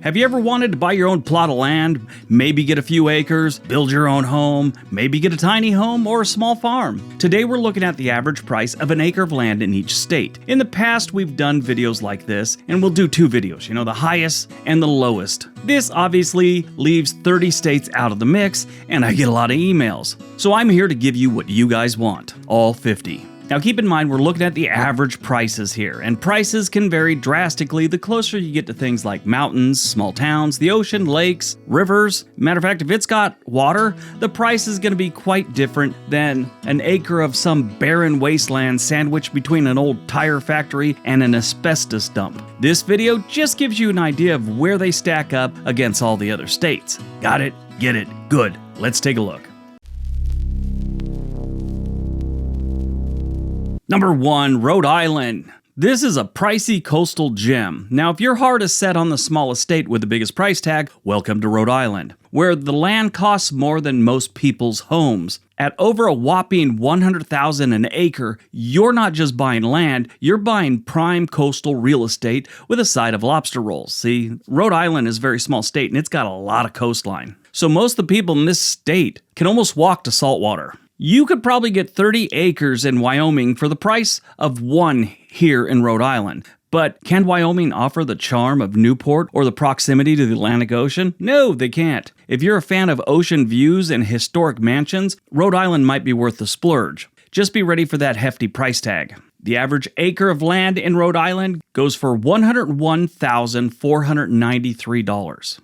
Have you ever wanted to buy your own plot of land, maybe get a few acres, build your own home, maybe get a tiny home or a small farm? Today we're looking at the average price of an acre of land in each state. In the past we've done videos like this, and we'll do two videos, the highest and the lowest. This obviously leaves 30 states out of the mix, and I get a lot of emails. So I'm here to give you what you guys want, all 50. Now keep in mind we're looking at the average prices here, and prices can vary drastically the closer you get to things like mountains, small towns, the ocean, lakes, rivers. Matter of fact, if it's got water, the price is going to be quite different than an acre of some barren wasteland sandwiched between an old tire factory and an asbestos dump. This video just gives you an idea of where they stack up against all the other states. Got it? Get it? Good. Let's take a look. Number 1, Rhode Island. This is a pricey coastal gem. Now, if your heart is set on the smallest state with the biggest price tag, welcome to Rhode Island, where the land costs more than most people's homes. At over a whopping $100,000 an acre, you're not just buying land, you're buying prime coastal real estate with a side of lobster rolls. See, Rhode Island is a very small state and it's got a lot of coastline. So most of the people in this state can almost walk to saltwater. You could probably get 30 acres in Wyoming for the price of one here in Rhode Island. But can Wyoming offer the charm of Newport or the proximity to the Atlantic Ocean? No, they can't. If you're a fan of ocean views and historic mansions, Rhode Island might be worth the splurge. Just be ready for that hefty price tag. The average acre of land in Rhode Island goes for $101,493.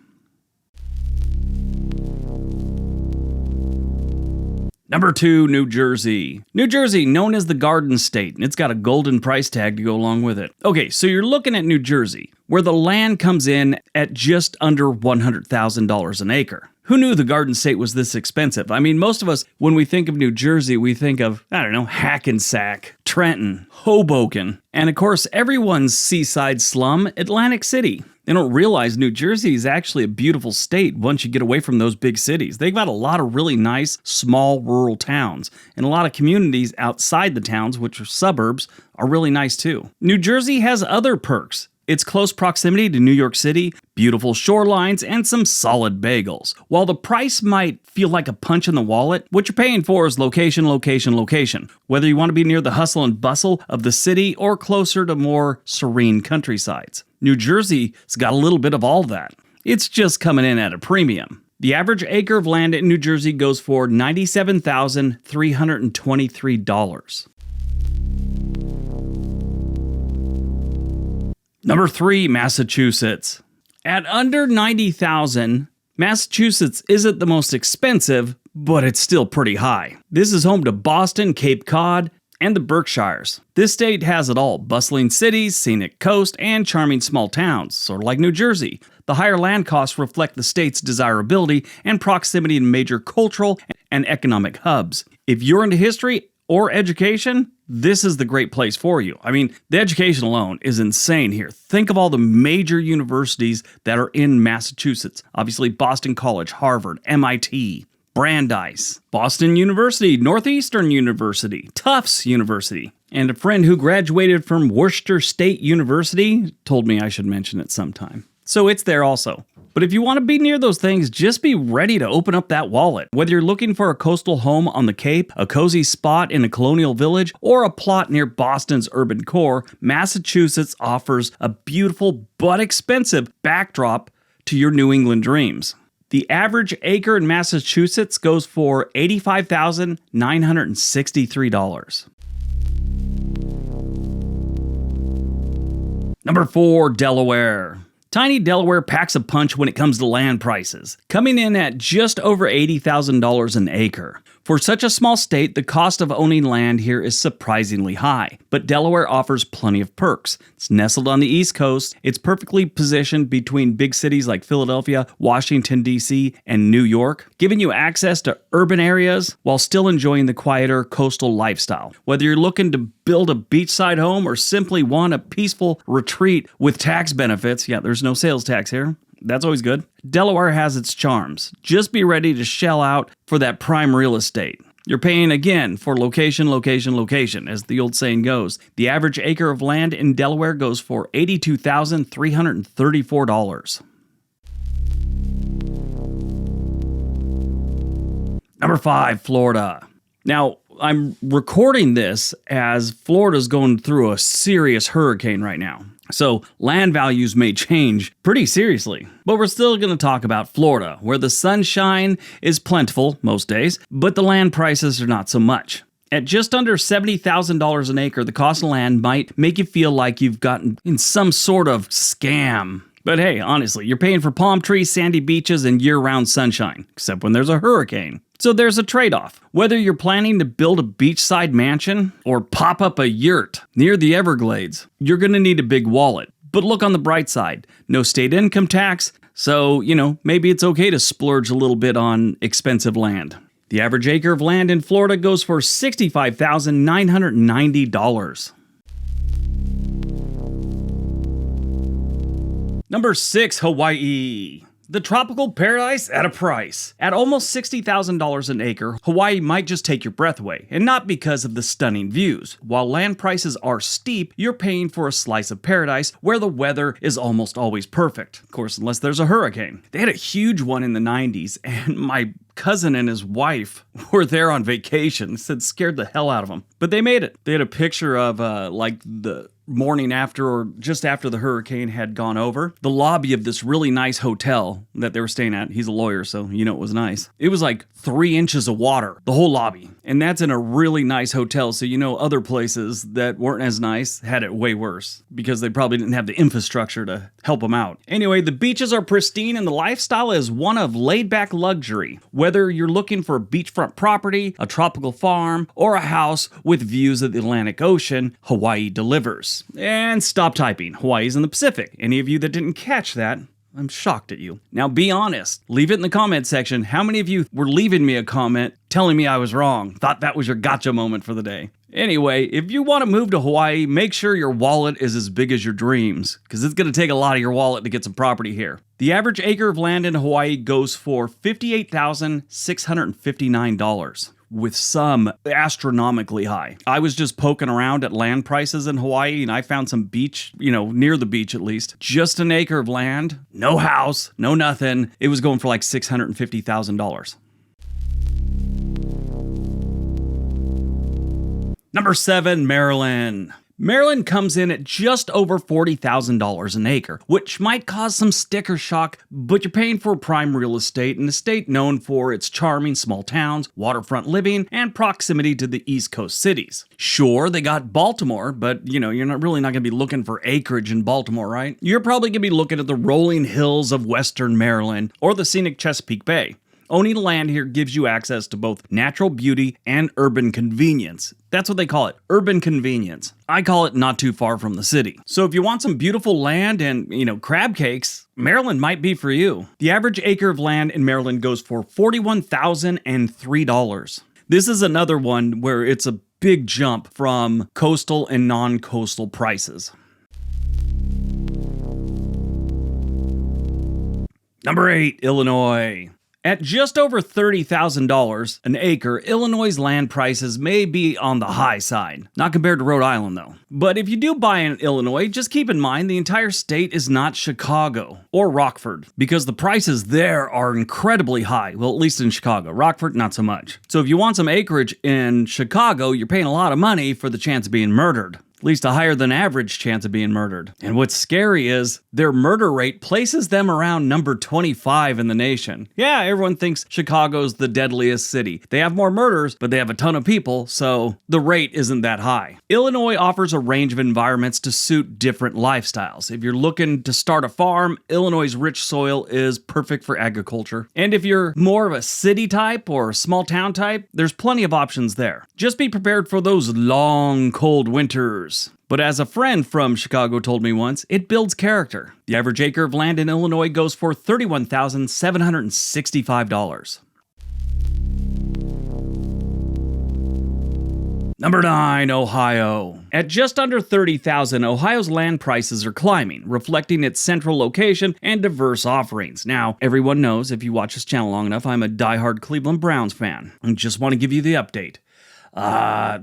Number 2, New Jersey. New Jersey, known as the Garden State, and it's got a golden price tag to go along with it. Okay, so you're looking at New Jersey, where the land comes in at just under $100,000 an acre. Who knew the Garden State was this expensive? I mean, most of us, when we think of New Jersey, we think of, Hackensack, Trenton, Hoboken, and of course, everyone's seaside slum, Atlantic City. They don't realize New Jersey is actually a beautiful state once you get away from those big cities. They've got a lot of really nice, small, rural towns, and a lot of communities outside the towns, which are suburbs, are really nice too. New Jersey has other perks. Its close proximity to New York City, beautiful shorelines, and some solid bagels. While the price might feel like a punch in the wallet, what you're paying for is location, location, location. Whether you want to be near the hustle and bustle of the city or closer to more serene countrysides. New Jersey's got a little bit of all that. It's just coming in at a premium. The average acre of land in New Jersey goes for $97,323. Number 3, Massachusetts. At under $90,000, Massachusetts isn't the most expensive, but it's still pretty high. This is home to Boston, Cape Cod, and the Berkshires. This state has it all: bustling cities, scenic coast, and charming small towns, sort of like New Jersey. The higher land costs reflect the state's desirability and proximity to major cultural and economic hubs. If you're into history or education, this is the great place for you. I mean, the education alone is insane here. Think of all the major universities that are in Massachusetts. Obviously, Boston College, Harvard, MIT, Brandeis, Boston University, Northeastern University, Tufts University. And a friend who graduated from Worcester State University told me I should mention it sometime. So it's there also. But if you want to be near those things, just be ready to open up that wallet. Whether you're looking for a coastal home on the Cape, a cozy spot in a colonial village, or a plot near Boston's urban core, Massachusetts offers a beautiful but expensive backdrop to your New England dreams. The average acre in Massachusetts goes for $85,963. Number 4, Delaware. Tiny Delaware packs a punch when it comes to land prices, coming in at just over $80,000 an acre. For such a small state, the cost of owning land here is surprisingly high, but Delaware offers plenty of perks. It's nestled on the East Coast, it's perfectly positioned between big cities like Philadelphia, Washington, D.C., and New York, giving you access to urban areas while still enjoying the quieter coastal lifestyle. Whether you're looking to build a beachside home or simply want a peaceful retreat with tax benefits, there's no sales tax here. That's always good. Delaware has its charms. Just be ready to shell out for that prime real estate. You're paying again for location, location, location, as the old saying goes. The average acre of land in Delaware goes for $82,334. Number 5, Florida. Now, I'm recording this as Florida's going through a serious hurricane right now. So land values may change pretty seriously. But we're still going to talk about Florida, where the sunshine is plentiful most days, but the land prices are not so much. At just under $70,000 an acre, the cost of land might make you feel like you've gotten in some sort of scam. But hey, honestly, you're paying for palm trees, sandy beaches, and year-round sunshine, except when there's a hurricane. So there's a trade-off. Whether you're planning to build a beachside mansion or pop up a yurt near the Everglades, you're going to need a big wallet. But look on the bright side. No state income tax, so, maybe it's okay to splurge a little bit on expensive land. The average acre of land in Florida goes for $65,990. Number 6, Hawaii. The tropical paradise at a price. At almost $60,000 an acre, Hawaii might just take your breath away, and not because of the stunning views. While land prices are steep, you're paying for a slice of paradise where the weather is almost always perfect. Of course, unless there's a hurricane. They had a huge one in the 90s, and my cousin and his wife were there on vacation. It scared the hell out of them. But they made it. They had a picture of the morning after or just after the hurricane had gone over. The lobby of this really nice hotel that they were staying at. He's a lawyer, so it was nice. It was like 3 inches of water, the whole lobby. And that's in a really nice hotel, so other places that weren't as nice had it way worse because they probably didn't have the infrastructure to help them out. Anyway, the beaches are pristine and the lifestyle is one of laid-back luxury. Whether you're looking for a beachfront property, a tropical farm, or a house with views of the Atlantic Ocean, Hawaii delivers. And stop typing. Hawaii's in the Pacific. Any of you that didn't catch that, I'm shocked at you. Now be honest. Leave it in the comment section. How many of you were leaving me a comment telling me I was wrong? Thought that was your gotcha moment for the day. Anyway, if you want to move to Hawaii, make sure your wallet is as big as your dreams, because it's going to take a lot of your wallet to get some property here. The average acre of land in Hawaii goes for $58,659. With some astronomically high. I was just poking around at land prices in Hawaii and I found some beach, near the beach at least. Just an acre of land, no house, no nothing. It was going for like $650,000. Number 7, Maryland. Maryland comes in at just over $40,000 an acre, which might cause some sticker shock, but you're paying for prime real estate in a state known for its charming small towns, waterfront living, and proximity to the East Coast cities. Sure, they got Baltimore, but you're not going to be looking for acreage in Baltimore, right? You're probably going to be looking at the rolling hills of western Maryland or the scenic Chesapeake Bay. Owning land here gives you access to both natural beauty and urban convenience. That's what they call it, urban convenience. I call it not too far from the city. So if you want some beautiful land and, crab cakes, Maryland might be for you. The average acre of land in Maryland goes for $41,003. This is another one where it's a big jump from coastal and non-coastal prices. Number 8, Illinois. At just over $30,000 an acre, Illinois' land prices may be on the high side. Not compared to Rhode Island, though. But if you do buy in Illinois, just keep in mind the entire state is not Chicago or Rockford, because the prices there are incredibly high. Well, at least in Chicago. Rockford, not so much. So if you want some acreage in Chicago, you're paying a lot of money for the chance of being murdered. At least a higher than average chance of being murdered. And what's scary is their murder rate places them around number 25 in the nation. Yeah, everyone thinks Chicago's the deadliest city. They have more murders, but they have a ton of people, so the rate isn't that high. Illinois offers a range of environments to suit different lifestyles. If you're looking to start a farm, Illinois' rich soil is perfect for agriculture. And if you're more of a city type or small town type, there's plenty of options there. Just be prepared for those long, cold winters. But as a friend from Chicago told me once, it builds character. The average acre of land in Illinois goes for $31,765. Number 9, Ohio. At just under $30,000, Ohio's land prices are climbing, reflecting its central location and diverse offerings. Now, everyone knows, if you watch this channel long enough, I'm a diehard Cleveland Browns fan. And just want to give you the update.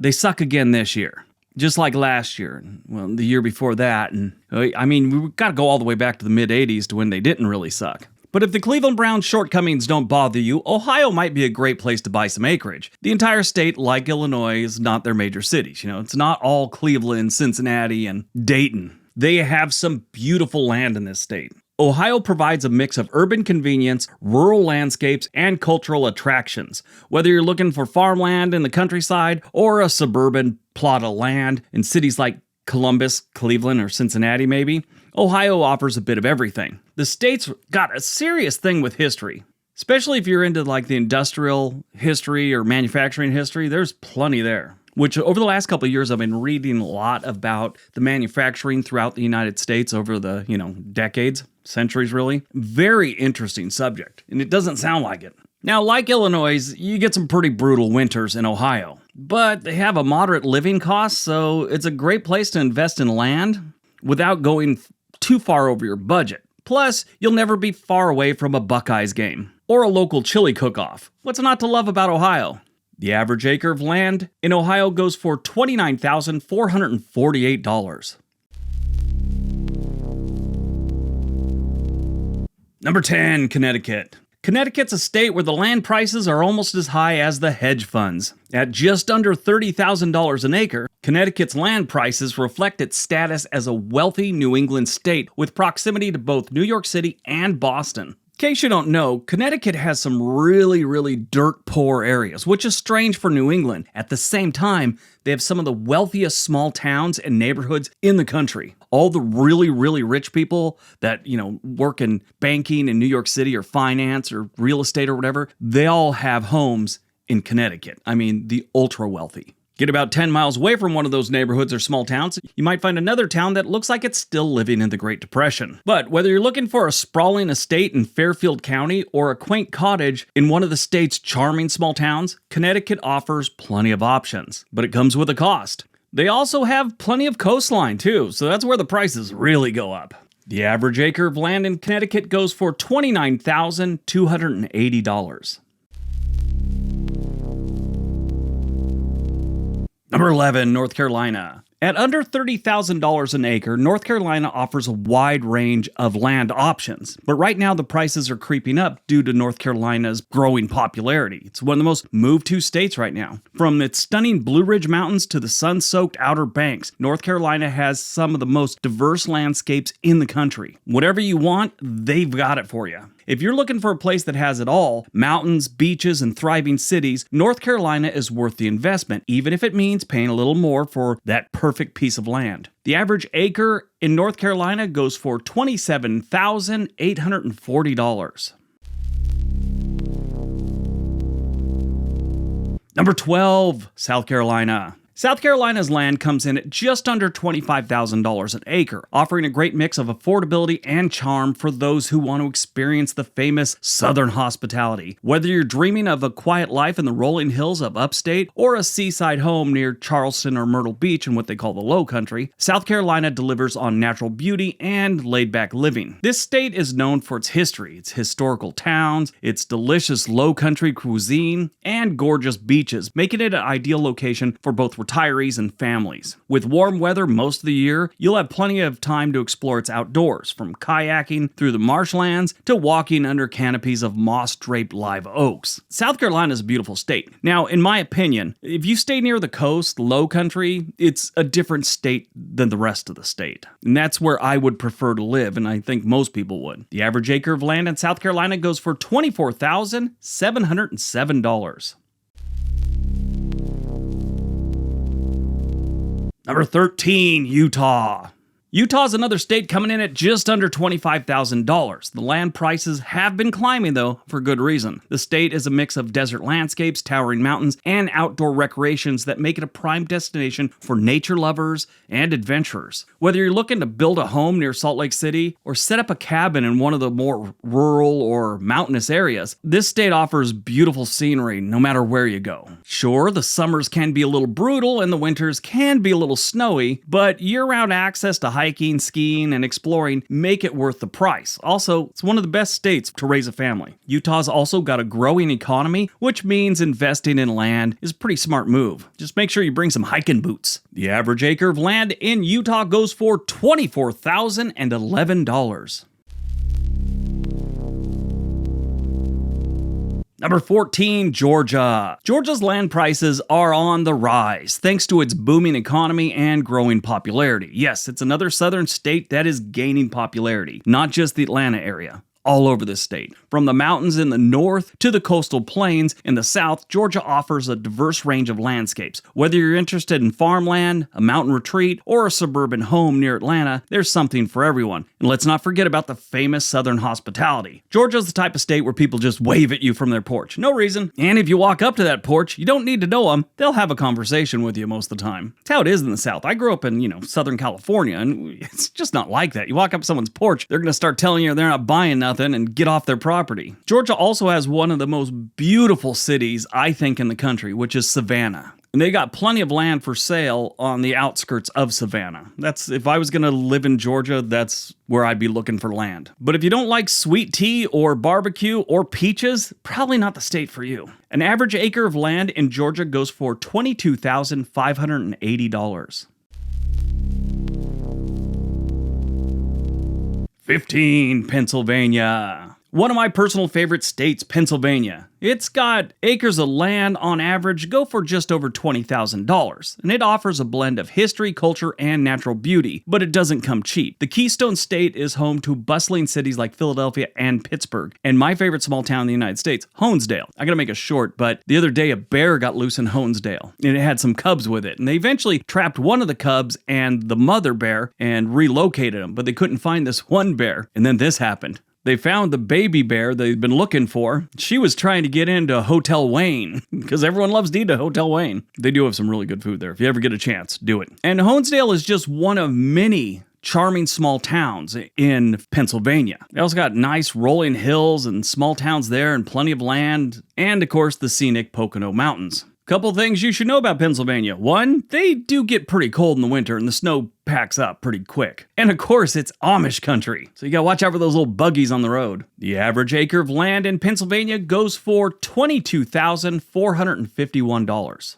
They suck again this year. Just like last year, well, the year before that, and I mean, we've got to go all the way back to the mid-'80s to when they didn't really suck. But But if the Cleveland Browns shortcomings don't bother you, Ohio might be a great place to buy some acreage. The entire state, like Illinois, is not their major cities. It's not all Cleveland, Cincinnati, and Dayton. They have some beautiful land in this state. Ohio provides a mix of urban convenience, rural landscapes, and cultural attractions. Whether you're looking for farmland in the countryside or a suburban plot of land in cities like Columbus, Cleveland, or Cincinnati maybe, Ohio offers a bit of everything. The state's got a serious thing with history. Especially if you're into like the industrial history or manufacturing history, there's plenty there. Which over the last couple of years, I've been reading a lot about the manufacturing throughout the United States over the, decades, centuries really. Very interesting subject, and it doesn't sound like it. Now, like Illinois, you get some pretty brutal winters in Ohio, but they have a moderate living cost, so it's a great place to invest in land without going too far over your budget. Plus, you'll never be far away from a Buckeyes game or a local chili cook-off. What's not to love about Ohio? The average acre of land in Ohio goes for $29,448. Number 10, Connecticut. Connecticut's a state where the land prices are almost as high as the hedge funds. At just under $30,000 an acre, Connecticut's land prices reflect its status as a wealthy New England state with proximity to both New York City and Boston. In case you don't know, Connecticut has some really dirt poor areas, which is strange for New England. At the same time, they have some of the wealthiest small towns and neighborhoods in the country. All the really rich people that, work in banking in New York City or finance or real estate or whatever, they all have homes in Connecticut. I mean, the ultra wealthy. Get about 10 miles away from one of those neighborhoods or small towns, you might find another town that looks like it's still living in the Great Depression. But whether you're looking for a sprawling estate in Fairfield County or a quaint cottage in one of the state's charming small towns, Connecticut offers plenty of options. But it comes with a cost. They also have plenty of coastline too, so that's where the prices really go up. The average acre of land in Connecticut goes for $29,280. Number 11, North Carolina. At under $30,000 an acre, North Carolina offers a wide range of land options. But right now, the prices are creeping up due to North Carolina's growing popularity. It's one of the most moved-to states right now. From its stunning Blue Ridge Mountains to the sun-soaked Outer Banks, North Carolina has some of the most diverse landscapes in the country. Whatever you want, they've got it for you. If you're looking for a place that has it all, mountains, beaches, and thriving cities, North Carolina is worth the investment, even if it means paying a little more for that perfect piece of land. The average acre in North Carolina goes for $27,840. Number 12, South Carolina. South Carolina's land comes in at just under $25,000 an acre, offering a great mix of affordability and charm for those who want to experience the famous Southern hospitality. Whether you're dreaming of a quiet life in the rolling hills of upstate or a seaside home near Charleston or Myrtle Beach in what they call the Low Country, South Carolina delivers on natural beauty and laid-back living. This state is known for its history, its historical towns, its delicious Low Country cuisine, and gorgeous beaches, making it an ideal location for both retirees and families. With warm weather most of the year, you'll have plenty of time to explore its outdoors, from kayaking through the marshlands to walking under canopies of moss-draped live oaks. South Carolina is a beautiful state. Now, in my opinion, if you stay near the coast, Low Country, it's a different state than the rest of the state. And that's where I would prefer to live, and I think most people would. The average acre of land in South Carolina goes for $24,707. Number 13, Utah. Utah's another state coming in at just under $25,000. The land prices have been climbing, though, for good reason. The state is a mix of desert landscapes, towering mountains, and outdoor recreations that make it a prime destination for nature lovers and adventurers. Whether you're looking to build a home near Salt Lake City or set up a cabin in one of the more rural or mountainous areas, this state offers beautiful scenery no matter where you go. Sure, the summers can be a little brutal and the winters can be a little snowy, but year-round access to hiking, skiing, and exploring make it worth the price. Also, it's one of the best states to raise a family. Utah's also got a growing economy, which means investing in land is a pretty smart move. Just make sure you bring some hiking boots. The average acre of land in Utah goes for $24,011. Number 14, Georgia. Georgia's land prices are on the rise thanks to its booming economy and growing popularity. Yes, it's another southern state that is gaining popularity, not just the Atlanta area. All over this state. From the mountains in the north to the coastal plains in the south, Georgia offers a diverse range of landscapes. Whether you're interested in farmland, a mountain retreat, or a suburban home near Atlanta, there's something for everyone. And let's not forget about the famous southern hospitality. Georgia's the type of state where people just wave at you from their porch. No reason. And if you walk up to that porch, you don't need to know them. They'll have a conversation with you most of the time. It's how it is in the south. I grew up in, Southern California, and it's just not like that. You walk up to someone's porch, they're going to start telling you they're not buying nothing and get off their property. Georgia also has one of the most beautiful cities, I think, in the country, which is Savannah. And they got plenty of land for sale on the outskirts of Savannah. If I was going to live in Georgia, that's where I'd be looking for land. But if you don't like sweet tea or barbecue or peaches, probably not the state for you. An average acre of land in Georgia goes for $22,580. 15, Pennsylvania. One of my personal favorite states, Pennsylvania. It's got acres of land on average go for just over $20,000, and it offers a blend of history, culture, and natural beauty, but it doesn't come cheap. The Keystone State is home to bustling cities like Philadelphia and Pittsburgh, and my favorite small town in the United States, Honesdale. I gotta make it short, but the other day a bear got loose in Honesdale, and it had some cubs with it, and they eventually trapped one of the cubs and the mother bear and relocated them, but they couldn't find this one bear, and then this happened. They found the baby bear they'd been looking for. She was trying to get into Hotel Wayne, because everyone loves to eat at Hotel Wayne. They do have some really good food there. If you ever get a chance, do it. And Honesdale is just one of many charming small towns in Pennsylvania. They also got nice rolling hills and small towns there and plenty of land, and of course the scenic Pocono Mountains. Couple things you should know about Pennsylvania. One, they do get pretty cold in the winter and the snow packs up pretty quick. And of course, it's Amish country, so you gotta watch out for those little buggies on the road. The average acre of land in Pennsylvania goes for $22,451.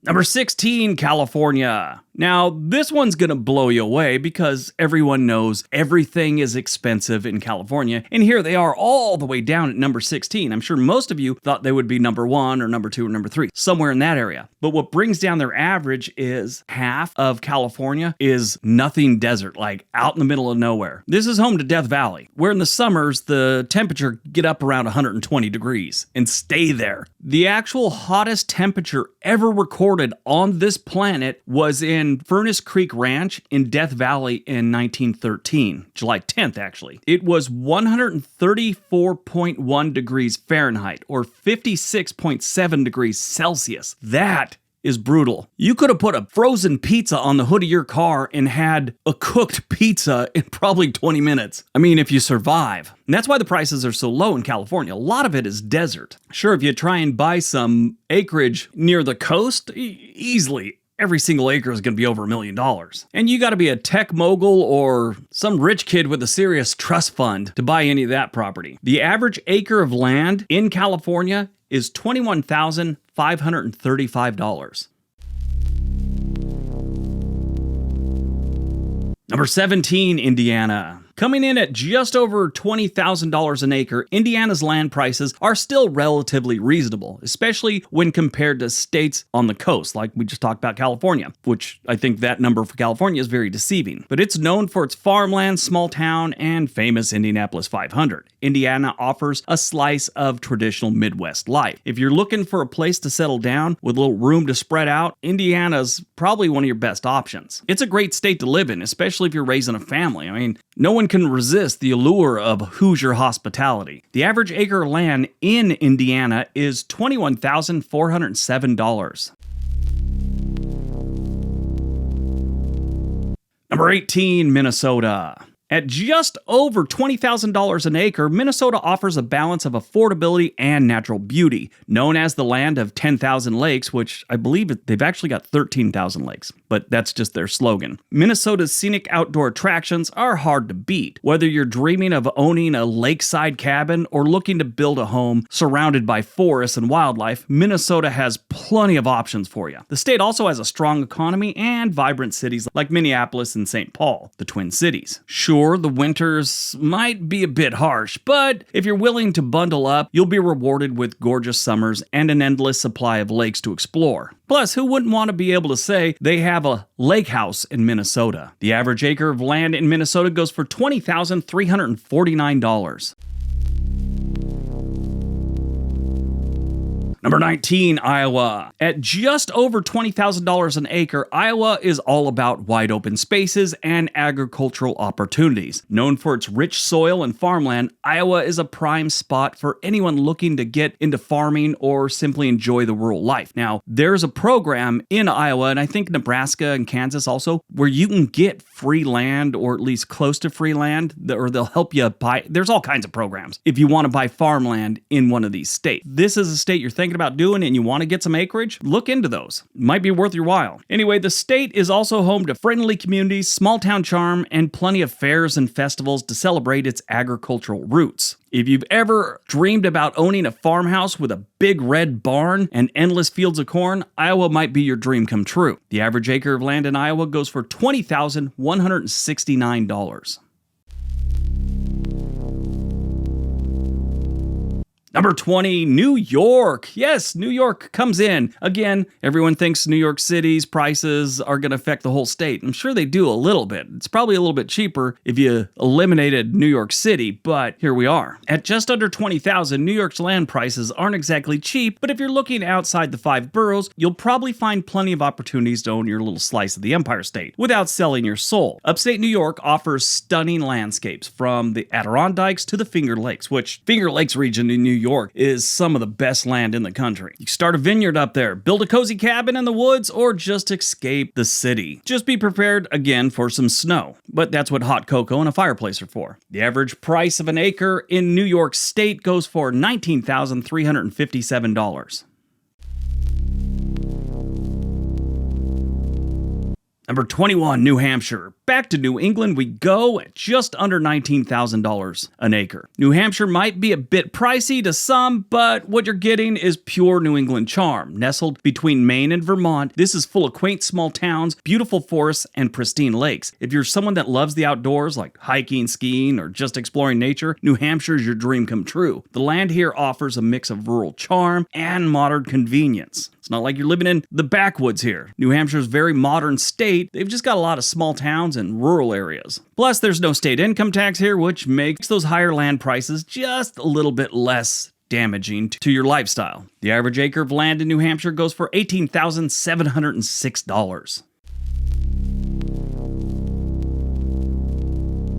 Number 16, California. Now, this one's gonna blow you away because everyone knows everything is expensive in California, and here they are all the way down at number 16. I'm sure most of you thought they would be number 1 or number 2 or number 3, somewhere in that area. But what brings down their average is half of California is nothing desert, like out in the middle of nowhere. This is home to Death Valley, where in the summers the temperature get up around 120 degrees and stay there. The actual hottest temperature ever recorded on this planet was in Furnace Creek Ranch in Death Valley in 1913, July 10th actually. It was 134.1 degrees Fahrenheit or 56.7 degrees Celsius. That is brutal. You could have put a frozen pizza on the hood of your car and had a cooked pizza in probably 20 minutes. I mean, if you survive. And that's why the prices are so low in California. A lot of it is desert. Sure, if you try and buy some acreage near the coast, easily every single acre is going to be over $1 million. And you got to be a tech mogul or some rich kid with a serious trust fund to buy any of that property. The average acre of land in California is $21,535. Number 17, Indiana. Coming in at just over $20,000 an acre, Indiana's land prices are still relatively reasonable, especially when compared to states on the coast, like we just talked about California, which I think that number for California is very deceiving. But it's known for its farmland, small town, and famous Indianapolis 500. Indiana offers a slice of traditional Midwest life. If you're looking for a place to settle down with a little room to spread out, Indiana's probably one of your best options. It's a great state to live in, especially if you're raising a family. I mean, no one can resist the allure of Hoosier hospitality. The average acre of land in Indiana is $21,407. Number 18, Minnesota. At just over $20,000 an acre, Minnesota offers a balance of affordability and natural beauty. Known as the land of 10,000 lakes, which I believe they've actually got 13,000 lakes, but that's just their slogan. Minnesota's scenic outdoor attractions are hard to beat. Whether you're dreaming of owning a lakeside cabin or looking to build a home surrounded by forests and wildlife, Minnesota has plenty of options for you. The state also has a strong economy and vibrant cities like Minneapolis and St. Paul, the Twin Cities. Sure, Sure, the winters might be a bit harsh, but if you're willing to bundle up, you'll be rewarded with gorgeous summers and an endless supply of lakes to explore. Plus, who wouldn't want to be able to say they have a lake house in Minnesota? The average acre of land in Minnesota goes for $20,349. Number 19, Iowa. At just over $20,000 an acre, Iowa is all about wide open spaces and agricultural opportunities. Known for its rich soil and farmland, Iowa is a prime spot for anyone looking to get into farming or simply enjoy the rural life. Now, there's a program in Iowa, and I think Nebraska and Kansas also, where you can get free land, or at least close to free land, or they'll help you buy. There's all kinds of programs if you want to buy farmland in one of these states. This is a state you're thinking about doing and you want to get some acreage, look into those. Might be worth your while. Anyway, the state is also home to friendly communities, small town charm, and plenty of fairs and festivals to celebrate its agricultural roots. If you've ever dreamed about owning a farmhouse with a big red barn and endless fields of corn, Iowa might be your dream come true. The average acre of land in Iowa goes for $20,169. Number 20, New York. Yes, New York comes in. Again, everyone thinks New York City's prices are going to affect the whole state. I'm sure they do a little bit. It's probably a little bit cheaper if you eliminated New York City, but here we are. At just under $20,000, New York's land prices aren't exactly cheap, but if you're looking outside the 5 boroughs, you'll probably find plenty of opportunities to own your little slice of the Empire State without selling your soul. Upstate New York offers stunning landscapes from the Adirondacks to the Finger Lakes, which Finger Lakes region in New York is some of the best land in the country. You start a vineyard up there, build a cozy cabin in the woods, or just escape the city. Just be prepared, again, for some snow. But that's what hot cocoa and a fireplace are for. The average price of an acre in New York State goes for $19,357. Number 21, New Hampshire. Back to New England we go at just under $19,000 an acre. New Hampshire might be a bit pricey to some, but what you're getting is pure New England charm. Nestled between Maine and Vermont, this is full of quaint small towns, beautiful forests, and pristine lakes. If you're someone that loves the outdoors, like hiking, skiing, or just exploring nature, New Hampshire is your dream come true. The land here offers a mix of rural charm and modern convenience. It's not like you're living in the backwoods here. New Hampshire's very modern state. They've just got a lot of small towns and rural areas. Plus, there's no state income tax here, which makes those higher land prices just a little bit less damaging to your lifestyle. The average acre of land in New Hampshire goes for $18,706.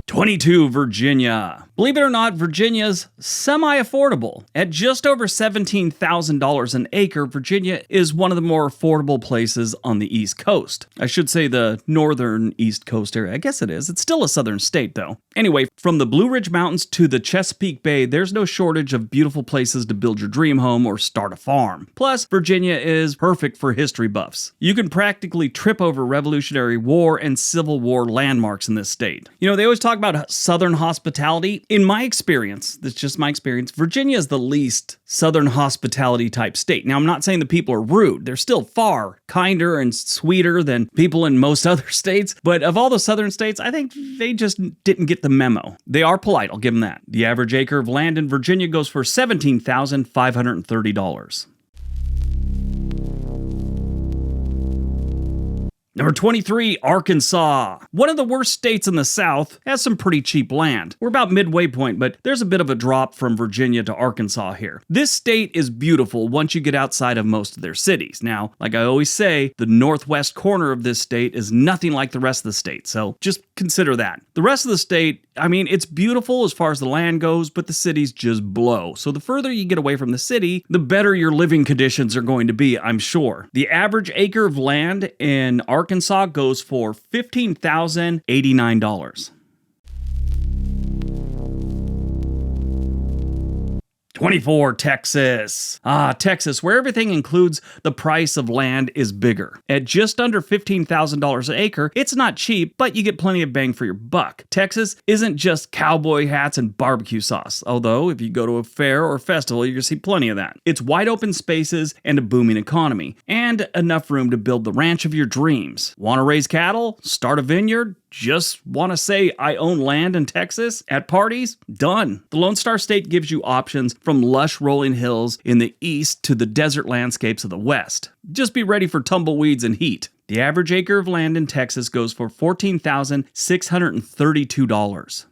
22, Virginia. Believe it or not, Virginia's semi-affordable. At just over $17,000 an acre, Virginia is one of the more affordable places on the East Coast. I should say the northern East Coast area. I guess it is. It's still a southern state, though. Anyway, from the Blue Ridge Mountains to the Chesapeake Bay, there's no shortage of beautiful places to build your dream home or start a farm. Plus, Virginia is perfect for history buffs. You can practically trip over Revolutionary War and Civil War landmarks in this state. You know, they always talk about Southern hospitality. In my experience, that's just my experience, Virginia is the least Southern hospitality type state. Now, I'm not saying the people are rude. They're still far kinder and sweeter than people in most other states. But of all the Southern states, I think they just didn't get the memo. They are polite, I'll give them that. The average acre of land in Virginia goes for $17,530. Number 23, Arkansas. One of the worst states in the South, has some pretty cheap land. We're about midway point, but there's a bit of a drop from Virginia to Arkansas here. This state is beautiful once you get outside of most of their cities. Now, like I always say, the northwest corner of this state is nothing like the rest of the state, so just consider that. The rest of the state, I mean, it's beautiful as far as the land goes, but the cities just blow. So the further you get away from the city, the better your living conditions are going to be, I'm sure. The average acre of land in Arkansas goes for $15,089. 24, Texas. Texas, where everything includes the price of land is bigger. At just under $15,000 an acre, it's not cheap, but you get plenty of bang for your buck. Texas isn't just cowboy hats and barbecue sauce, although if you go to a fair or festival, you're going to see plenty of that. It's wide open spaces and a booming economy, and enough room to build the ranch of your dreams. Want to raise cattle? Start a vineyard? just want to say I own land in Texas at parties? Done. The Lone Star State gives you options from lush rolling hills in the east to the desert landscapes of the west. Just be ready for tumbleweeds and heat. The average acre of land in Texas goes for $14,632.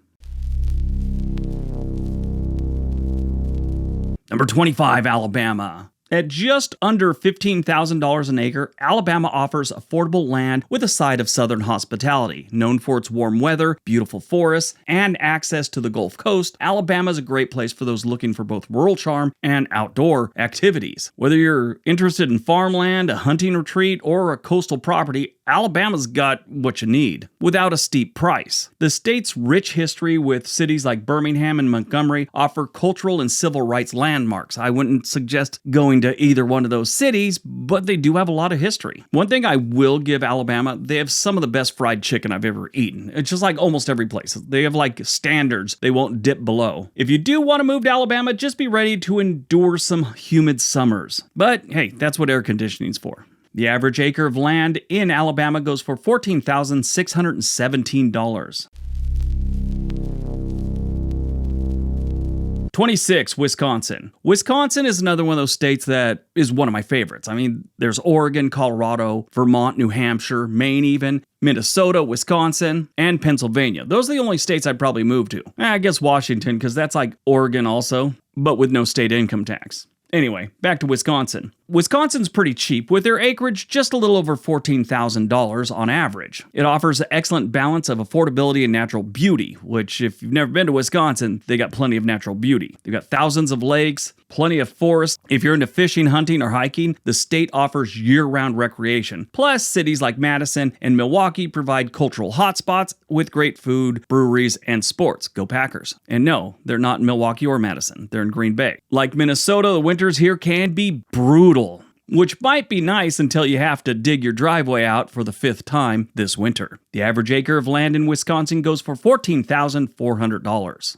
Number 25, Alabama. At just under $15,000 an acre, Alabama offers affordable land with a side of southern hospitality. Known for its warm weather, beautiful forests, and access to the Gulf Coast, Alabama is a great place for those looking for both rural charm and outdoor activities. Whether you're interested in farmland, a hunting retreat, or a coastal property, Alabama's got what you need, without a steep price. The state's rich history with cities like Birmingham and Montgomery offer cultural and civil rights landmarks. I wouldn't suggest going to either one of those cities, but they do have a lot of history. One thing I will give Alabama, they have some of the best fried chicken I've ever eaten. It's just like almost every place. They have like standards they won't dip below. If you do want to move to Alabama, just be ready to endure some humid summers. But hey, that's what air conditioning's for. The average acre of land in Alabama goes for $14,617. 26, Wisconsin. Wisconsin is another one of those states that is one of my favorites. I mean, there's Oregon, Colorado, Vermont, New Hampshire, Maine even, Minnesota, Wisconsin, and Pennsylvania. Those are the only states I'd probably move to. I guess Washington, because that's like Oregon also, but with no state income tax. Anyway, back to Wisconsin. Wisconsin's pretty cheap, with their acreage just a little over $14,000 on average. It offers an excellent balance of affordability and natural beauty, which if you've never been to Wisconsin, they got plenty of natural beauty. They've got thousands of lakes, plenty of forests. If you're into fishing, hunting, or hiking, the state offers year-round recreation. Plus, cities like Madison and Milwaukee provide cultural hotspots with great food, breweries, and sports. Go Packers. And no, they're not in Milwaukee or Madison. They're in Green Bay. Like Minnesota, the winters here can be brutal, which might be nice until you have to dig your driveway out for the 5th time this winter. The average acre of land in Wisconsin goes for $14,400.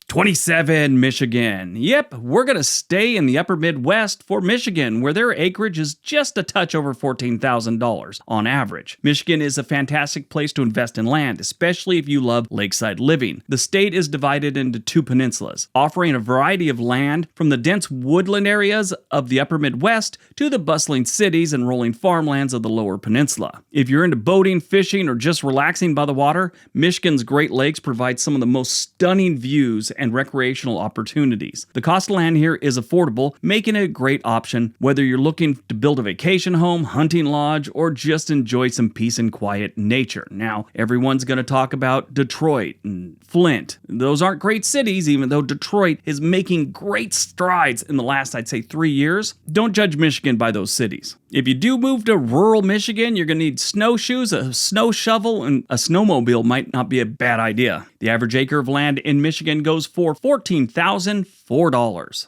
27, Michigan. Yep, we're going to stay in the upper Midwest for Michigan, where their acreage is just a touch over $14,000 on average. Michigan is a fantastic place to invest in land, especially if you love lakeside living. The state is divided into 2 peninsulas, offering a variety of land from the dense woodland areas of the upper Midwest to the bustling cities and rolling farmlands of the lower peninsula. If you're into boating, fishing, or just relaxing by the water, Michigan's Great Lakes provide some of the most stunning views and recreational opportunities. The cost of land here is affordable, making it a great option whether you're looking to build a vacation home, hunting lodge, or just enjoy some peace and quiet nature. Now, everyone's going to talk about Detroit and Flint. Those aren't great cities, even though Detroit is making great strides in the last, I'd say, 3 years. Don't judge Michigan by those cities. If you do move to rural Michigan, you're going to need snowshoes, a snow shovel, and a snowmobile might not be a bad idea. The average acre of land in Michigan goes for $14,004.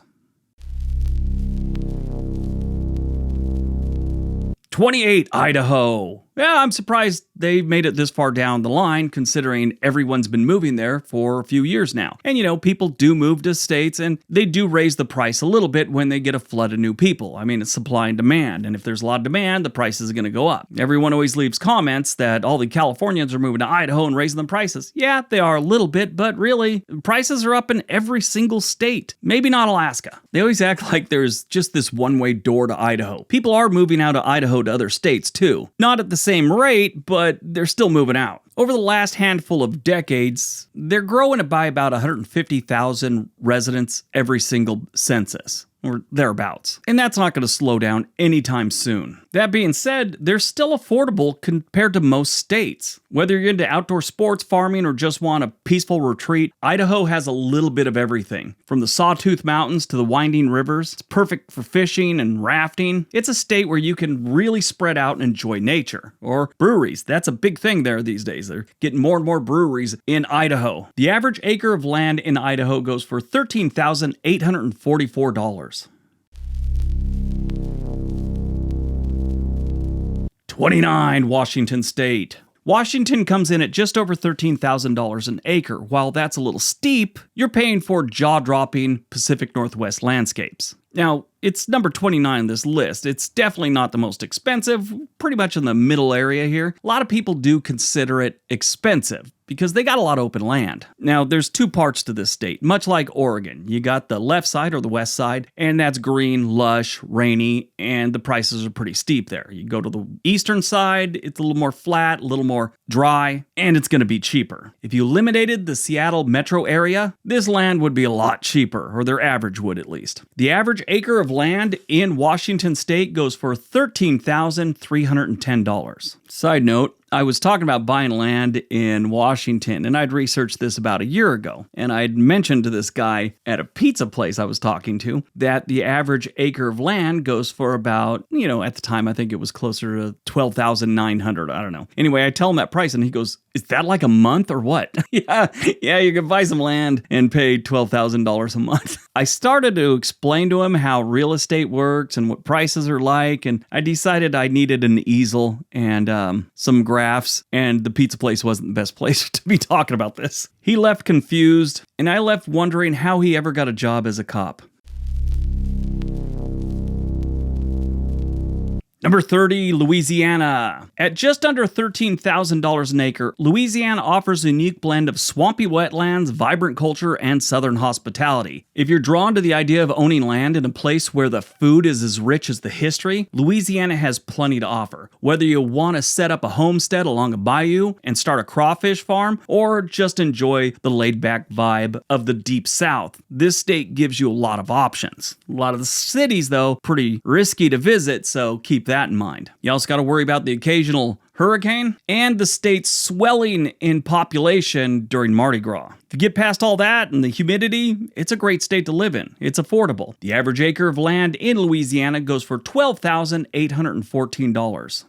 28, Idaho. Yeah, I'm surprised they made it this far down the line, considering everyone's been moving there for a few years now. And you know, people do move to states, and they do raise the price a little bit when they get a flood of new people. I mean, it's supply and demand, and if there's a lot of demand, the price is going to go up. Everyone always leaves comments that all the Californians are moving to Idaho and raising the prices. Yeah, they are a little bit, but really, prices are up in every single state. Maybe not Alaska. They always act like there's just this one-way door to Idaho. People are moving out of Idaho to other states, too. Not at the same rate, but they're still moving out. Over the last handful of decades, they're growing it by about 150,000 residents every single census, or thereabouts. And that's not going to slow down anytime soon. That being said, they're still affordable compared to most states. Whether you're into outdoor sports, farming, or just want a peaceful retreat, Idaho has a little bit of everything. From the Sawtooth Mountains to the winding rivers, it's perfect for fishing and rafting. It's a state where you can really spread out and enjoy nature. Or breweries, that's a big thing there these days. They're getting more and more breweries in Idaho. The average acre of land in Idaho goes for $13,844. 29, Washington State. Washington comes in at just over $13,000 an acre. While that's a little steep, you're paying for jaw-dropping Pacific Northwest landscapes. Now, it's number 29 on this list. It's definitely not the most expensive, pretty much in the middle area here. A lot of people do consider it expensive because they got a lot of open land. Now, there's two parts to this state, much like Oregon. You got the left side or the west side, and that's green, lush, rainy, and the prices are pretty steep there. You go to the eastern side, it's a little more flat, a little more dry, and it's going to be cheaper. If you eliminated the Seattle metro area, this land would be a lot cheaper, or their average would at least. The average acre of land in Washington state goes for $13,310. Side note, I was talking about buying land in Washington, and I'd researched this about a year ago, and I'd mentioned to this guy at a pizza place I was talking to that the average acre of land goes for about, at the time I think it was closer to $12,900. I don't know. Anyway, I tell him that price, and he goes, "Is that like a month or what?" Yeah, you can buy some land and pay $12,000 a month. I started to explain to him how real estate works and what prices are like, and I decided I needed an easel and some graphs, and the pizza place wasn't the best place to be talking about this. He left confused, and I left wondering how he ever got a job as a cop. Number 30, Louisiana. At just under $13,000 an acre, Louisiana offers a unique blend of swampy wetlands, vibrant culture, and southern hospitality. If you're drawn to the idea of owning land in a place where the food is as rich as the history, Louisiana has plenty to offer. Whether you want to set up a homestead along a bayou and start a crawfish farm, or just enjoy the laid-back vibe of the deep south, this state gives you a lot of options. A lot of the cities, though, pretty risky to visit, so keep that in mind. You also got to worry about the occasional hurricane and the state's swelling in population during Mardi Gras. If you get past all that and the humidity, it's a great state to live in. It's affordable. The average acre of land in Louisiana goes for $12,814.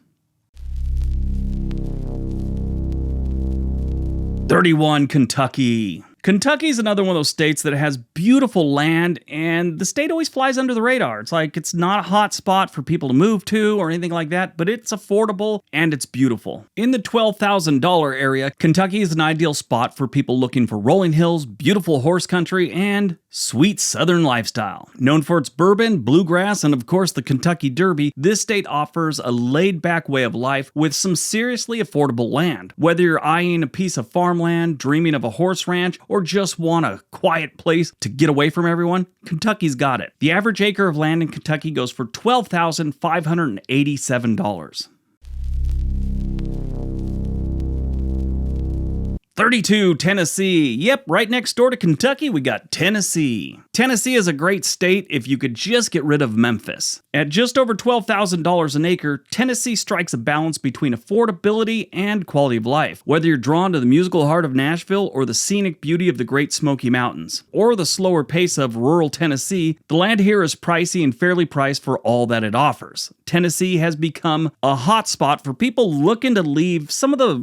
31, Kentucky. Kentucky is another one of those states that has beautiful land, and the state always flies under the radar. It's like it's not a hot spot for people to move to or anything like that, but it's affordable and it's beautiful. In the $12,000 area, Kentucky is an ideal spot for people looking for rolling hills, beautiful horse country, and sweet southern lifestyle. Known for its bourbon, bluegrass, and of course the Kentucky Derby, this state offers a laid-back way of life with some seriously affordable land. Whether you're eyeing a piece of farmland, dreaming of a horse ranch, or just want a quiet place to get away from everyone, Kentucky's got it. The average acre of land in Kentucky goes for $12,587. 32, Tennessee. Yep, right next door to Kentucky, we got Tennessee. Tennessee is a great state if you could just get rid of Memphis. At just over $12,000 an acre, Tennessee strikes a balance between affordability and quality of life. Whether you're drawn to the musical heart of Nashville or the scenic beauty of the Great Smoky Mountains, or the slower pace of rural Tennessee, the land here is pricey and fairly priced for all that it offers. Tennessee has become a hotspot for people looking to leave some of the,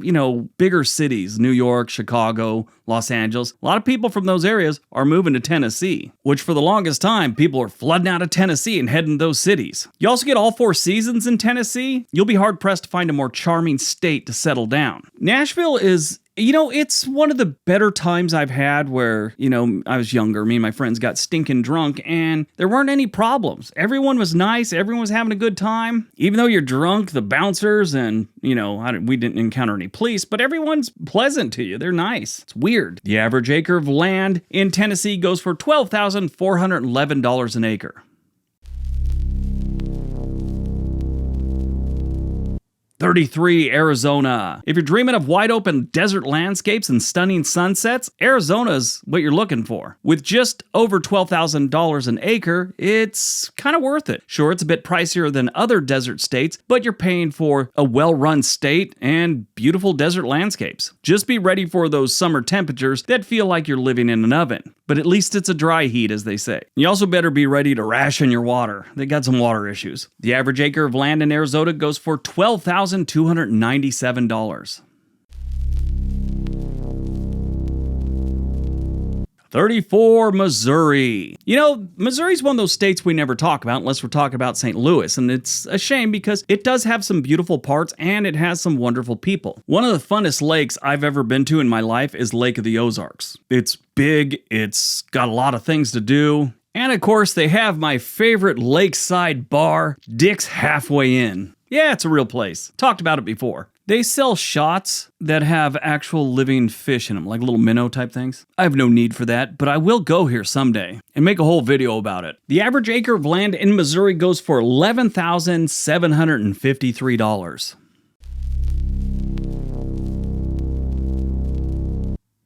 bigger cities, New York, Chicago, Los Angeles. A lot of people from those areas are moving to Tennessee, which for the longest time, people are flooding out of Tennessee and heading to those cities. You also get all 4 seasons in Tennessee. You'll be hard-pressed to find a more charming state to settle down. Nashville is it's one of the better times I've had where, I was younger. Me and my friends got stinking drunk and there weren't any problems. Everyone was nice. Everyone was having a good time. Even though you're drunk, the bouncers and, we didn't encounter any police, but everyone's pleasant to you. They're nice. It's weird. The average acre of land in Tennessee goes for $12,411 an acre. 33, Arizona. If you're dreaming of wide open desert landscapes and stunning sunsets, Arizona's what you're looking for. With just over $12,000 an acre, it's kind of worth it. Sure, it's a bit pricier than other desert states, but you're paying for a well-run state and beautiful desert landscapes. Just be ready for those summer temperatures that feel like you're living in an oven. But at least it's a dry heat, as they say. You also better be ready to ration your water. They got some water issues. The average acre of land in Arizona goes for $12,297. 34, Missouri. Missouri's one of those states we never talk about unless we're talking about St. Louis, and it's a shame because it does have some beautiful parts and it has some wonderful people. One of the funnest lakes I've ever been to in my life is Lake of the Ozarks. It's big, it's got a lot of things to do, And of course, they have my favorite lakeside bar, Dick's Halfway Inn. Yeah, it's a real place. Talked about it before. They sell shots that have actual living fish in them, like little minnow type things. I have no need for that, but I will go here someday and make a whole video about it. The average acre of land in Missouri goes for $11,753.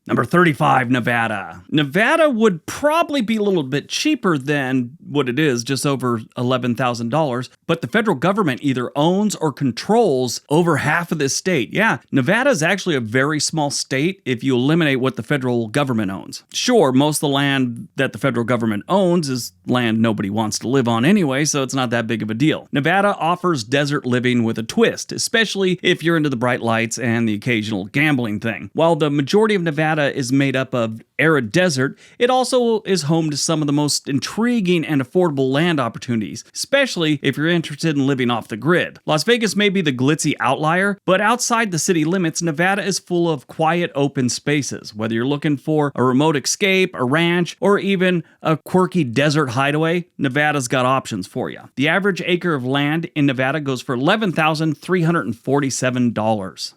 Number 35, Nevada. Nevada would probably be a little bit cheaper than what it is, just over $11,000, but the federal government either owns or controls over half of this state. Yeah, Nevada is actually a very small state if you eliminate what the federal government owns. Sure, most of the land that the federal government owns is land nobody wants to live on anyway, so it's not that big of a deal. Nevada offers desert living with a twist, especially if you're into the bright lights and the occasional gambling thing. While the majority of Nevada is made up of arid desert, it also is home to some of the most intriguing and affordable land opportunities, especially if you're interested in living off the grid. Las Vegas may be the glitzy outlier, but outside the city limits, Nevada is full of quiet, open spaces. Whether you're looking for a remote escape, a ranch, or even a quirky desert hideaway, Nevada's got options for you. The average acre of land in Nevada goes for $11,347.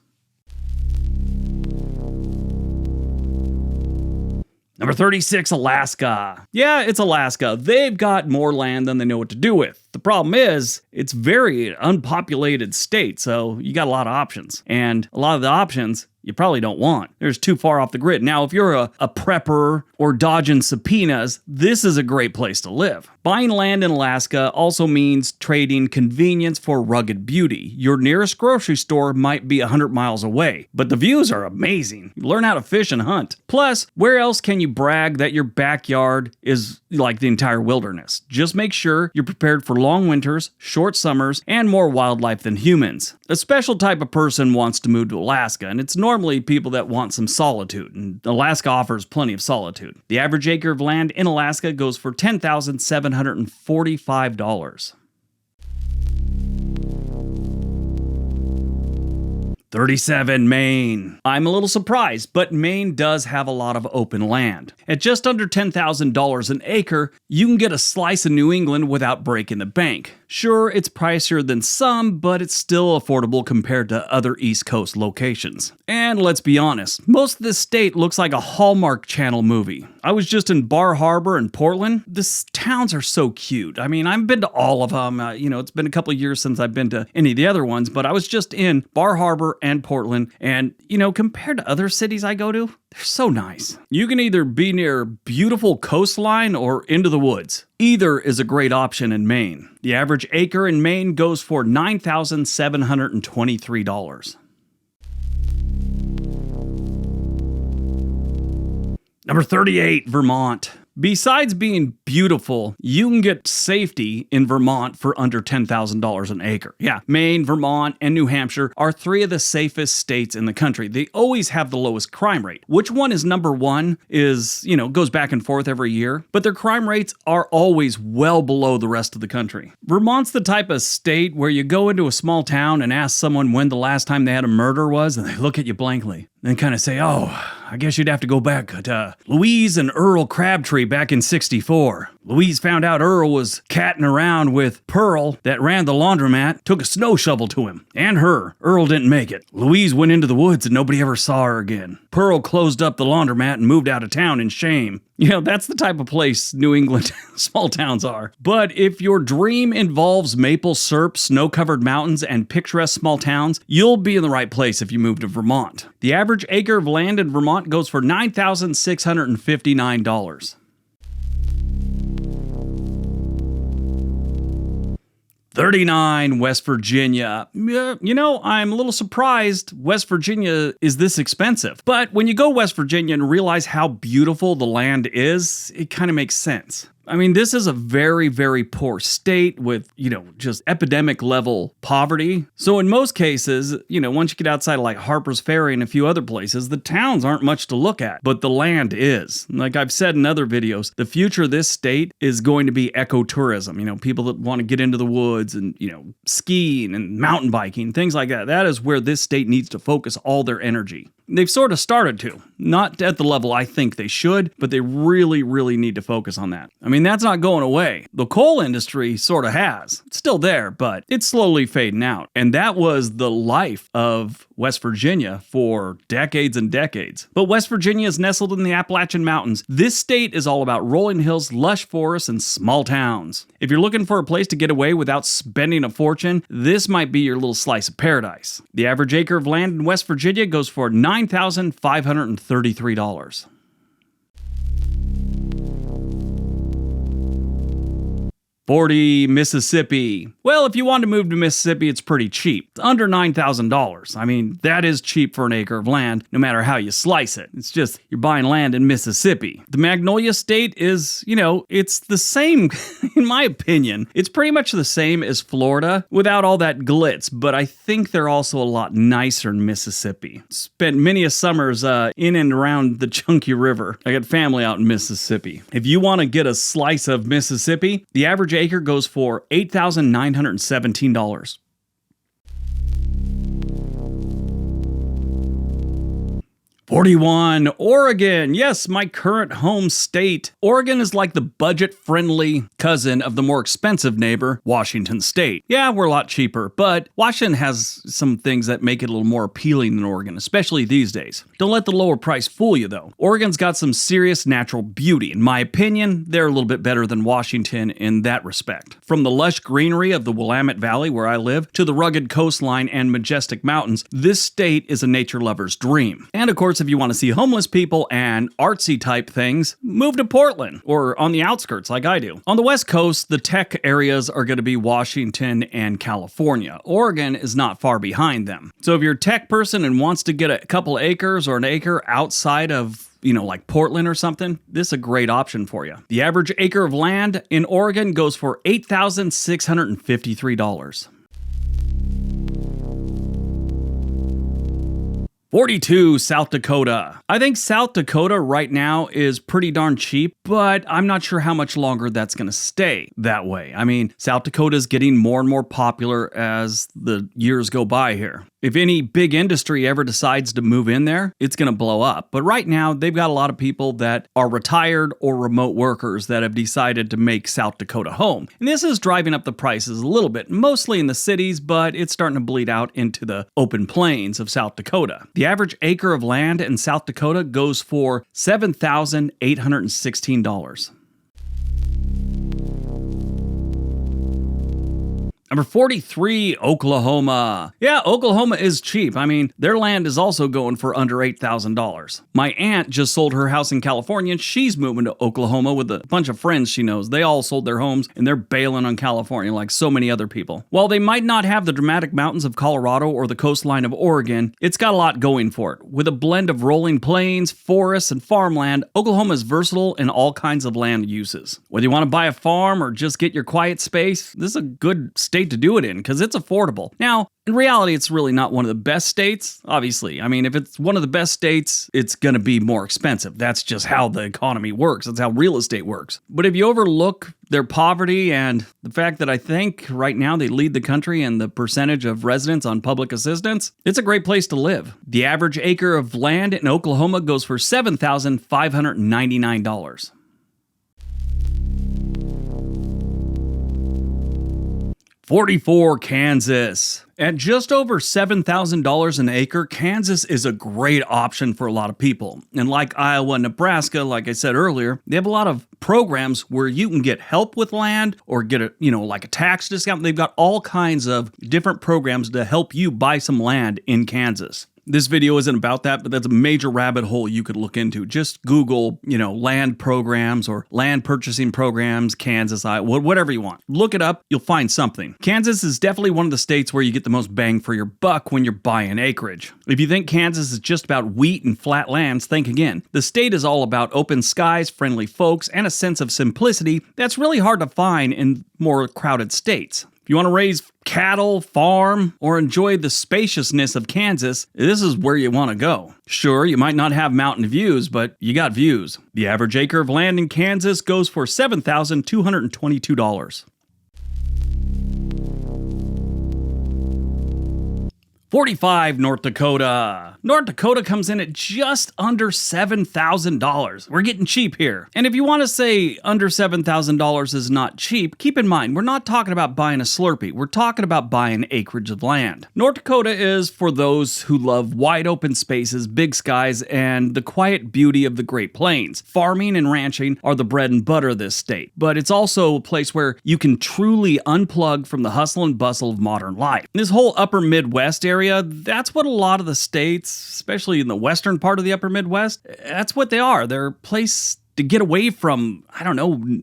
Number 36, Alaska. Yeah, it's Alaska. They've got more land than they know what to do with. The problem is, it's very unpopulated state, so you got a lot of options. And a lot of the options you probably don't want. There's too far off the grid. Now, if you're a prepper or dodging subpoenas, this is a great place to live. Buying land in Alaska also means trading convenience for rugged beauty. Your nearest grocery store might be 100 miles away, but the views are amazing. You learn how to fish and hunt. Plus, where else can you brag that your backyard is like the entire wilderness? Just make sure you're prepared for long winters, short summers, and more wildlife than humans. A special type of person wants to move to Alaska, and it's normally people that want some solitude, and Alaska offers plenty of solitude. The average acre of land in Alaska goes for $10,745. 37, Maine. I'm a little surprised, but Maine does have a lot of open land. At just under $10,000 an acre, you can get a slice of New England without breaking the bank. Sure, it's pricier than some, but it's still affordable compared to other East Coast locations. And let's be honest, most of this state looks like a Hallmark Channel movie. I was just in Bar Harbor in Portland. These towns are so cute. I mean, I've been to all of them. It's been a couple of years since I've been to any of the other ones, but I was just in Bar Harbor and Portland, and, compared to other cities I go to, they're so nice. You can either be near beautiful coastline or into the woods. Either is a great option in Maine. The average acre in Maine goes for $9,723. Number 38, Vermont. Besides being beautiful, you can get safety in Vermont for under $10,000 an acre. Yeah, Maine, Vermont, and New Hampshire are three of the safest states in the country. They always have the lowest crime rate. Which one is number one goes back and forth every year, but their crime rates are always well below the rest of the country. Vermont's the type of state where you go into a small town and ask someone when the last time they had a murder was, and they look at you blankly. Then kind of say, oh, I guess you'd have to go back to Louise and Earl Crabtree back in '64. Louise found out Earl was catting around with Pearl that ran the laundromat, took a snow shovel to him, and her. Earl didn't make it. Louise went into the woods and nobody ever saw her again. Pearl closed up the laundromat and moved out of town in shame. That's the type of place New England small towns are. But if your dream involves maple syrup, snow-covered mountains, and picturesque small towns, you'll be in the right place if you move to Vermont. The average acre of land in Vermont goes for $9,659. 39, West Virginia. I'm a little surprised West Virginia is this expensive. But when you go West Virginia and realize how beautiful the land is, it kind of makes sense. I mean, this is a very, very poor state with, just epidemic level poverty. So in most cases, once you get outside of like Harper's Ferry and a few other places, the towns aren't much to look at, but the land is. Like I've said in other videos, the future of this state is going to be ecotourism. People that want to get into the woods and, skiing and mountain biking, things like that. That is where this state needs to focus all their energy. They've sort of started to. Not at the level I think they should, but they really, really need to focus on that. I mean, that's not going away. The coal industry sort of has. It's still there, but it's slowly fading out. And that was the life of West Virginia for decades and decades. But West Virginia is nestled in the Appalachian Mountains. This state is all about rolling hills, lush forests, and small towns. If you're looking for a place to get away without spending a fortune, this might be your little slice of paradise. The average acre of land in West Virginia goes for $9,533. 40, Mississippi. Well, if you want to move to Mississippi, it's pretty cheap. It's under $9,000. I mean, that is cheap for an acre of land, no matter how you slice it. It's just, you're buying land in Mississippi. The Magnolia State is, it's the same, in my opinion. It's pretty much the same as Florida, without all that glitz, but I think they're also a lot nicer in Mississippi. Spent many a summers in and around the Chunky River. I got family out in Mississippi. If you want to get a slice of Mississippi, the average acre goes for $8,917. 41, Oregon. Yes, my current home state. Oregon is like the budget-friendly cousin of the more expensive neighbor, Washington State. Yeah, we're a lot cheaper, but Washington has some things that make it a little more appealing than Oregon, especially these days. Don't let the lower price fool you, though. Oregon's got some serious natural beauty. In my opinion, they're a little bit better than Washington in that respect. From the lush greenery of the Willamette Valley, where I live, to the rugged coastline and majestic mountains, this state is a nature lover's dream. And of course, if you want to see homeless people and artsy type things, move to Portland or on the outskirts like I do. On the West Coast, the tech areas are going to be Washington and California. Oregon is not far behind them. So if you're a tech person and wants to get a couple acres or an acre outside of like Portland or something, this is a great option for you. The average acre of land in Oregon goes for $8,653. 42, South Dakota. I think South Dakota right now is pretty darn cheap, but I'm not sure how much longer that's going to stay that way. I mean, South Dakota is getting more and more popular as the years go by here. If any big industry ever decides to move in there, it's going to blow up. But right now, they've got a lot of people that are retired or remote workers that have decided to make South Dakota home. And this is driving up the prices a little bit, mostly in the cities, but it's starting to bleed out into the open plains of South Dakota. The average acre of land in South Dakota goes for $7,816. Number 43, Oklahoma. Yeah, Oklahoma is cheap. I mean, their land is also going for under $8,000. My aunt just sold her house in California and she's moving to Oklahoma with a bunch of friends she knows. They all sold their homes and they're bailing on California like so many other people. While they might not have the dramatic mountains of Colorado or the coastline of Oregon, it's got a lot going for it. With a blend of rolling plains, forests, and farmland, Oklahoma is versatile in all kinds of land uses. Whether you want to buy a farm or just get your quiet space, this is a good state to do it in because it's affordable. Now, in reality, it's really not one of the best states, obviously. I mean, if it's one of the best states, it's going to be more expensive. That's just how the economy works. That's how real estate works. But if you overlook their poverty and the fact that I think right now they lead the country in the percentage of residents on public assistance, it's a great place to live. The average acre of land in Oklahoma goes for $7,599. 44, Kansas. At just over $7,000 an acre, Kansas is a great option for a lot of people. And like Iowa and Nebraska, like I said earlier, they have a lot of programs where you can get help with land or get a, like a tax discount. They've got all kinds of different programs to help you buy some land in Kansas. This video isn't about that, but that's a major rabbit hole you could look into. Just Google, land programs or land purchasing programs, Kansas, Iowa, whatever you want. Look it up, you'll find something. Kansas is definitely one of the states where you get the most bang for your buck when you're buying acreage. If you think Kansas is just about wheat and flat lands, think again. The state is all about open skies, friendly folks, and a sense of simplicity that's really hard to find in more crowded states. If you want to raise cattle, farm, or enjoy the spaciousness of Kansas, this is where you want to go. Sure, you might not have mountain views, but you got views. The average acre of land in Kansas goes for $7,222. 45, North Dakota. North Dakota comes in at just under $7,000. We're getting cheap here. And if you want to say under $7,000 is not cheap, keep in mind, we're not talking about buying a Slurpee. We're talking about buying acreage of land. North Dakota is for those who love wide open spaces, big skies, and the quiet beauty of the Great Plains. Farming and ranching are the bread and butter of this state. But it's also a place where you can truly unplug from the hustle and bustle of modern life. This whole upper Midwest area, that's what a lot of the states, especially in the western part of the upper Midwest, that's what they are. They're a place to get away from,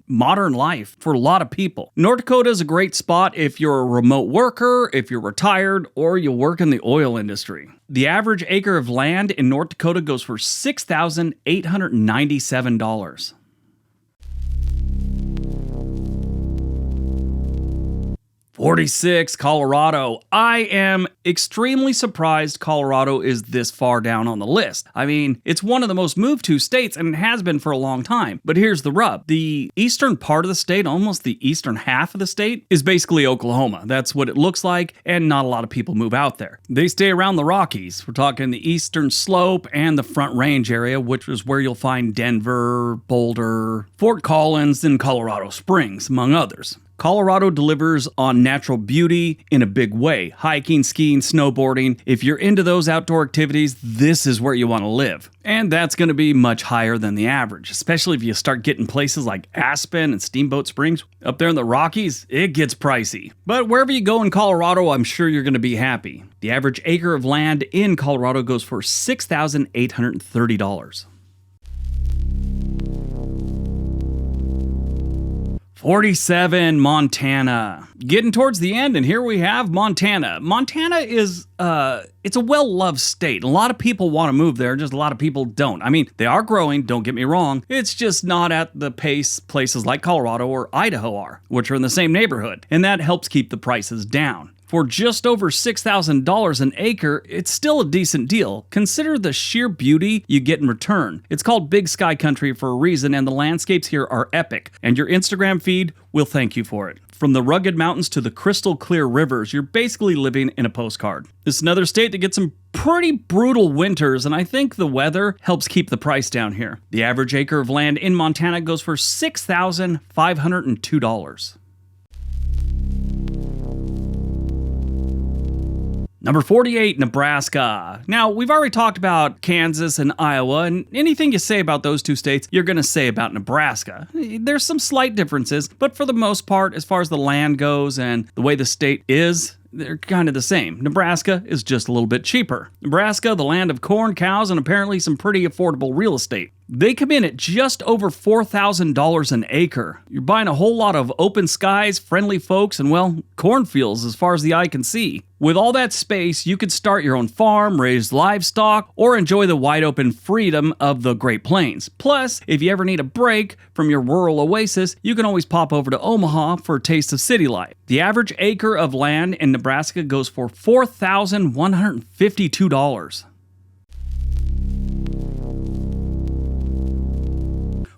modern life for a lot of people. North Dakota is a great spot if you're a remote worker, if you're retired, or you work in the oil industry. The average acre of land in North Dakota goes for $6,897. 46, Colorado. I am extremely surprised Colorado is this far down on the list. I mean, it's one of the most moved to states and it has been for a long time. But here's the rub. The eastern part of the state, almost the eastern half of the state, is basically Oklahoma. That's what it looks like, and not a lot of people move out there. They stay around the Rockies. We're talking the eastern slope and the Front Range area, which is where you'll find Denver, Boulder, Fort Collins, and Colorado Springs, among others. Colorado delivers on natural beauty in a big way. Hiking, skiing, snowboarding. If you're into those outdoor activities, this is where you want to live. And that's going to be much higher than the average, especially if you start getting places like Aspen and Steamboat Springs. Up there in the Rockies, it gets pricey. But wherever you go in Colorado, I'm sure you're going to be happy. The average acre of land in Colorado goes for $6,830. 47, Montana. Getting towards the end, and here we have Montana. Montana is, it's a well-loved state. A lot of people want to move there, just a lot of people don't. I mean, they are growing, don't get me wrong. It's just not at the pace places like Colorado or Idaho are, which are in the same neighborhood, and that helps keep the prices down. For just over $6,000 an acre, it's still a decent deal. Consider the sheer beauty you get in return. It's called Big Sky Country for a reason, and the landscapes here are epic, and your Instagram feed will thank you for it. From the rugged mountains to the crystal clear rivers, you're basically living in a postcard. This is another state that gets some pretty brutal winters, and I think the weather helps keep the price down here. The average acre of land in Montana goes for $6,502. Number 48, Nebraska. Now, we've already talked about Kansas and Iowa, and anything you say about those two states, you're going to say about Nebraska. There's some slight differences, but for the most part, as far as the land goes and the way the state is, they're kind of the same. Nebraska is just a little bit cheaper. Nebraska, the land of corn, cows, and apparently some pretty affordable real estate. They come in at just over $4,000 an acre. You're buying a whole lot of open skies, friendly folks, and, well, cornfields as far as the eye can see. With all that space, you could start your own farm, raise livestock, or enjoy the wide open freedom of the Great Plains. Plus, if you ever need a break from your rural oasis, you can always pop over to Omaha for a taste of city life. The average acre of land in Nebraska goes for $4,152.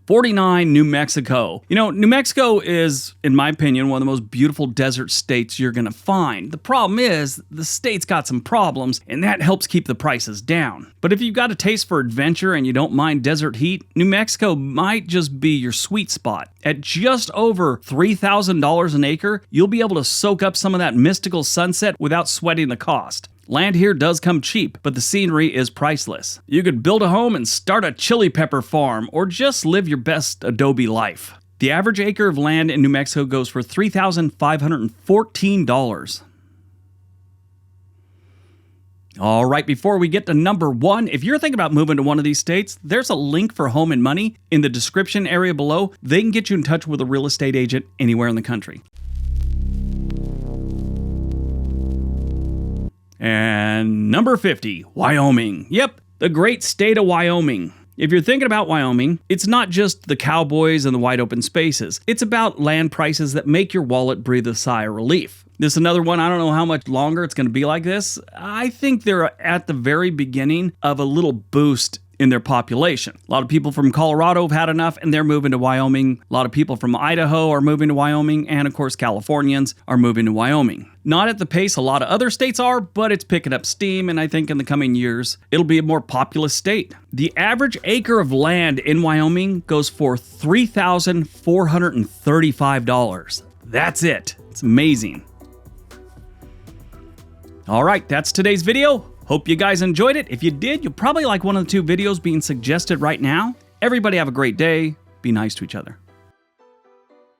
49, New Mexico. You know, New Mexico is, in my opinion, one of the most beautiful desert states you're gonna find. The problem is, the state's got some problems, and that helps keep the prices down. But if you've got a taste for adventure and you don't mind desert heat, New Mexico might just be your sweet spot. At just over $3,000 an acre, you'll be able to soak up some of that mystical sunset without sweating the cost. Land here does come cheap, but the scenery is priceless. You could build a home and start a chili pepper farm, or just live your best adobe life. The average acre of land in New Mexico goes for $3,514. All right, before we get to number 1, if you're thinking about moving to one of these states, there's a link for Home and Money in the description area below. They can get you in touch with a real estate agent anywhere in the country. And number 50, Wyoming. Yep, the great state of Wyoming. If you're thinking about Wyoming, it's not just the cowboys and the wide open spaces. It's about land prices that make your wallet breathe a sigh of relief. This is another one, I don't know how much longer it's going to be like this. I think they're at the very beginning of a little boost in their population. A lot of people from Colorado have had enough and they're moving to Wyoming. A lot of people from Idaho are moving to Wyoming, and of course Californians are moving to Wyoming. Not at the pace a lot of other states are, but it's picking up steam, and I think in the coming years, it'll be a more populous state. The average acre of land in Wyoming goes for $3,435. That's it. It's amazing. All right, that's today's video. Hope you guys enjoyed it. If you did, you'll probably like one of the two videos being suggested right now. Everybody have a great day. Be nice to each other.